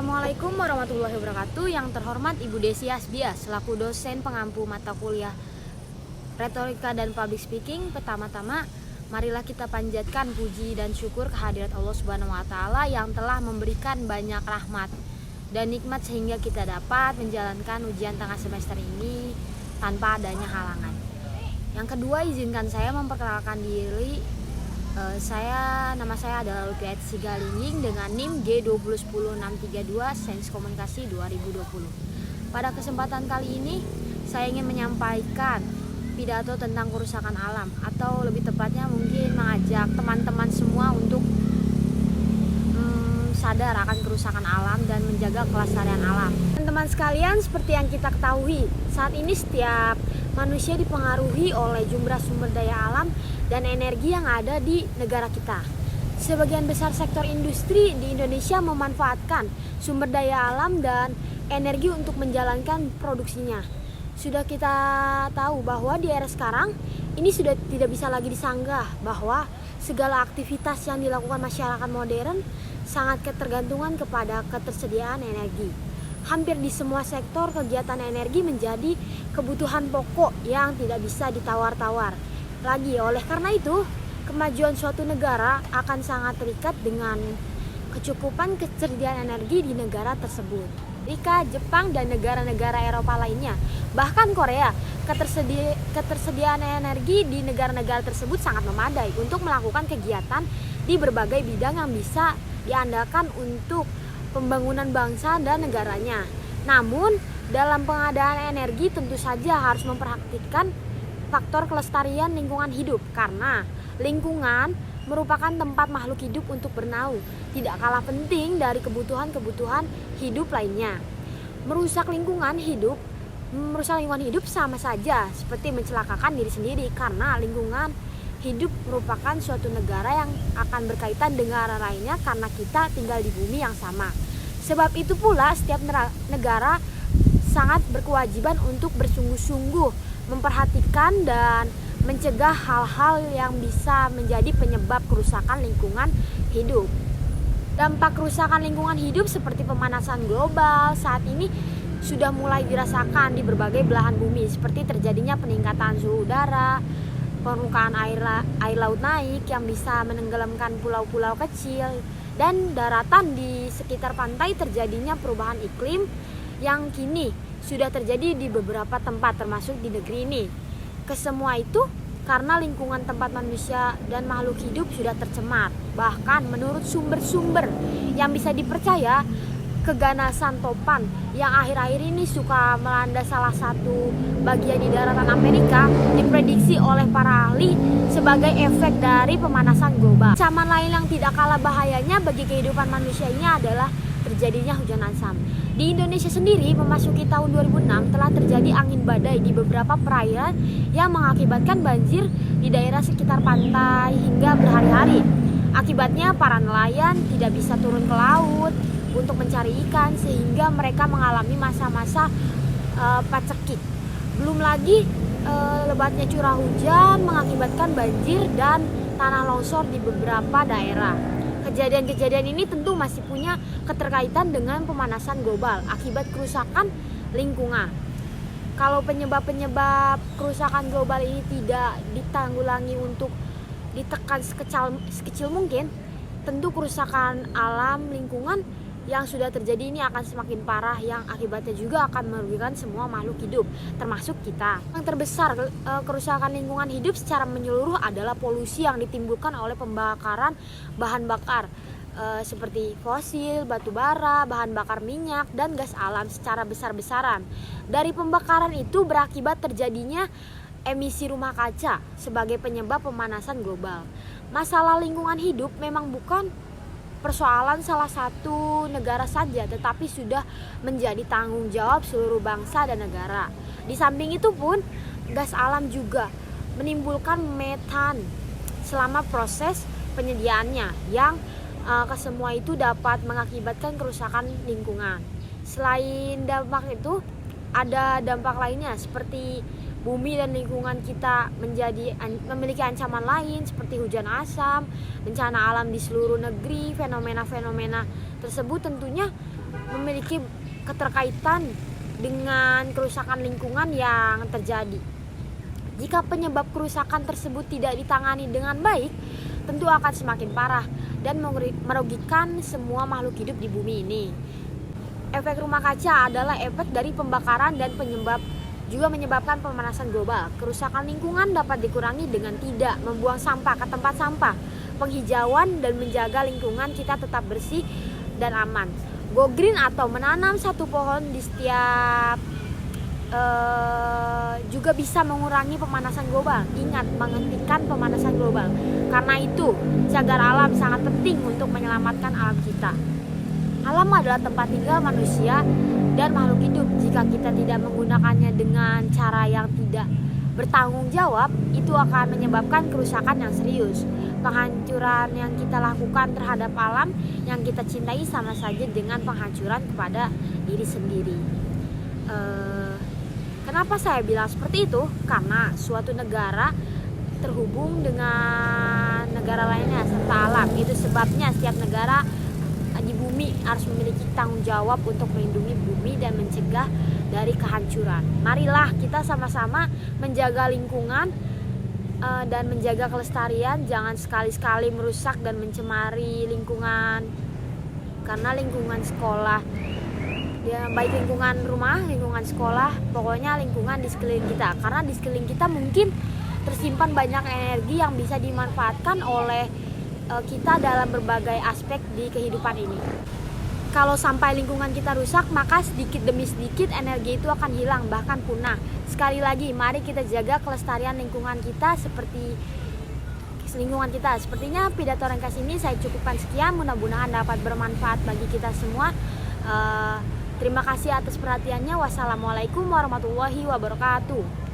Assalamualaikum warahmatullahi wabarakatuh. Yang terhormat Ibu Desi Asbia selaku dosen pengampu mata kuliah Retorika dan Public Speaking. Pertama-tama, marilah kita panjatkan puji dan syukur kehadirat Allah Subhanahu wa taala yang telah memberikan banyak rahmat dan nikmat sehingga kita dapat menjalankan ujian tengah semester ini tanpa adanya halangan. Yang kedua, izinkan saya memperkenalkan diri. Nama saya adalah Lutfi Sigalinging dengan NIM G2010632 Sains Komunikasi 2020. Pada kesempatan kali ini saya ingin menyampaikan pidato tentang kerusakan alam, atau lebih tepatnya mungkin mengajak teman-teman semua untuk sadar akan kerusakan alam dan menjaga kelestarian alam. Teman-teman sekalian, seperti yang kita ketahui, saat ini setiap manusia dipengaruhi oleh jumlah sumber daya alam dan energi yang ada di negara kita. Sebagian besar sektor industri di Indonesia memanfaatkan sumber daya alam dan energi untuk menjalankan produksinya. Sudah kita tahu bahwa di era sekarang ini sudah tidak bisa lagi disanggah bahwa segala aktivitas yang dilakukan masyarakat modern sangat ketergantungan kepada ketersediaan energi. Hampir di semua sektor kegiatan energi menjadi kebutuhan pokok yang tidak bisa ditawar-tawar lagi. Oleh karena itu, kemajuan suatu negara akan sangat terikat dengan kecukupan ketersediaan energi di negara tersebut. Amerika, Jepang, dan negara-negara Eropa lainnya, bahkan Korea, ketersediaan energi di negara-negara tersebut sangat memadai untuk melakukan kegiatan di berbagai bidang yang bisa diandalkan untuk pembangunan bangsa dan negaranya. Namun, dalam pengadaan energi tentu saja harus memperhatikan faktor kelestarian lingkungan hidup, karena lingkungan merupakan tempat makhluk hidup untuk bernaung, tidak kalah penting dari kebutuhan-kebutuhan hidup lainnya. Merusak lingkungan hidup sama saja seperti mencelakakan diri sendiri, karena lingkungan hidup merupakan suatu negara yang akan berkaitan dengan lainnya karena kita tinggal di bumi yang sama. Sebab itu pula setiap negara sangat berkewajiban untuk bersungguh-sungguh memperhatikan dan mencegah hal-hal yang bisa menjadi penyebab kerusakan lingkungan hidup. Dampak kerusakan lingkungan hidup seperti pemanasan global saat ini sudah mulai dirasakan di berbagai belahan bumi, seperti terjadinya peningkatan suhu udara, permukaan air laut naik yang bisa menenggelamkan pulau-pulau kecil, dan daratan di sekitar pantai terjadinya perubahan iklim yang kini sudah terjadi di beberapa tempat termasuk di negeri ini. Kesemua itu karena lingkungan tempat manusia dan makhluk hidup sudah tercemar. Bahkan menurut sumber-sumber yang bisa dipercaya, keganasan topan yang akhir-akhir ini suka melanda salah satu bagian di daratan Amerika diprediksi oleh para ahli sebagai efek dari pemanasan global. Ancaman lain yang tidak kalah bahayanya bagi kehidupan manusia ini adalah terjadinya hujan asam. Di Indonesia sendiri, memasuki tahun 2006 telah terjadi angin badai di beberapa perairan yang mengakibatkan banjir di daerah sekitar pantai hingga berhari-hari. Akibatnya para nelayan tidak bisa turun ke laut untuk mencari ikan, sehingga mereka mengalami masa-masa pacekik. Belum lagi lebatnya curah hujan mengakibatkan banjir dan tanah longsor di beberapa daerah. Kejadian-kejadian ini tentu masih punya keterkaitan dengan pemanasan global akibat kerusakan lingkungan. Kalau penyebab kerusakan global ini tidak ditanggulangi untuk ditekan sekecil mungkin, tentu kerusakan alam lingkungan yang sudah terjadi ini akan semakin parah, yang akibatnya juga akan merugikan semua makhluk hidup, termasuk kita. Yang terbesar kerusakan lingkungan hidup secara menyeluruh adalah polusi yang ditimbulkan oleh pembakaran bahan bakar seperti fosil, batu bara, bahan bakar minyak, dan gas alam secara besar-besaran. Dari pembakaran itu berakibat terjadinya emisi rumah kaca sebagai penyebab pemanasan global. Masalah lingkungan hidup memang bukan persoalan salah satu negara saja, tetapi sudah menjadi tanggung jawab seluruh bangsa dan negara. Di samping itu pun, gas alam juga menimbulkan metan selama proses penyediaannya, yang kesemua itu dapat mengakibatkan kerusakan lingkungan. Selain dampak itu, ada dampak lainnya seperti bumi dan lingkungan kita memiliki ancaman lain seperti hujan asam, bencana alam di seluruh negeri. Fenomena-fenomena tersebut tentunya memiliki keterkaitan dengan kerusakan lingkungan yang terjadi. Jika penyebab kerusakan tersebut tidak ditangani dengan baik, tentu akan semakin parah dan merugikan semua makhluk hidup di bumi ini. Efek rumah kaca adalah efek dari pembakaran dan juga menyebabkan pemanasan global. Kerusakan lingkungan dapat dikurangi dengan tidak membuang sampah ke tempat sampah, penghijauan, dan menjaga lingkungan kita tetap bersih dan aman. Go green atau menanam satu pohon di setiap juga bisa mengurangi pemanasan global. Ingat, menghentikan pemanasan global. Karena itu, cagar alam sangat penting untuk menyelamatkan alam kita. Alam adalah tempat tinggal manusia dan makhluk hidup. Jika kita tidak menggunakannya dengan cara yang tidak bertanggung jawab, itu akan menyebabkan kerusakan yang serius. Penghancuran yang kita lakukan terhadap alam yang kita cintai sama saja dengan penghancuran kepada diri sendiri. Kenapa saya bilang seperti itu? Karena suatu negara terhubung dengan negara lainnya serta alam. Itu sebabnya setiap negara di bumi harus memiliki tanggung jawab untuk melindungi bumi dan mencegah dari kehancuran. Marilah kita sama-sama menjaga lingkungan dan menjaga kelestarian. Jangan sekali-sekali merusak dan mencemari lingkungan, karena lingkungan sekolah, baik lingkungan rumah, lingkungan sekolah, pokoknya lingkungan di sekeliling kita. Karena di sekeliling kita mungkin tersimpan banyak energi yang bisa dimanfaatkan oleh kita dalam berbagai aspek di kehidupan ini. Kalau sampai lingkungan kita rusak, maka sedikit demi sedikit energi itu akan hilang, bahkan punah. Sekali lagi, mari kita jaga kelestarian lingkungan kita seperti lingkungan kita. Sepertinya pidato ringkas ini saya cukupkan sekian, mudah-mudahan dapat bermanfaat bagi kita semua. Terima kasih atas perhatiannya. Wassalamualaikum warahmatullahi wabarakatuh.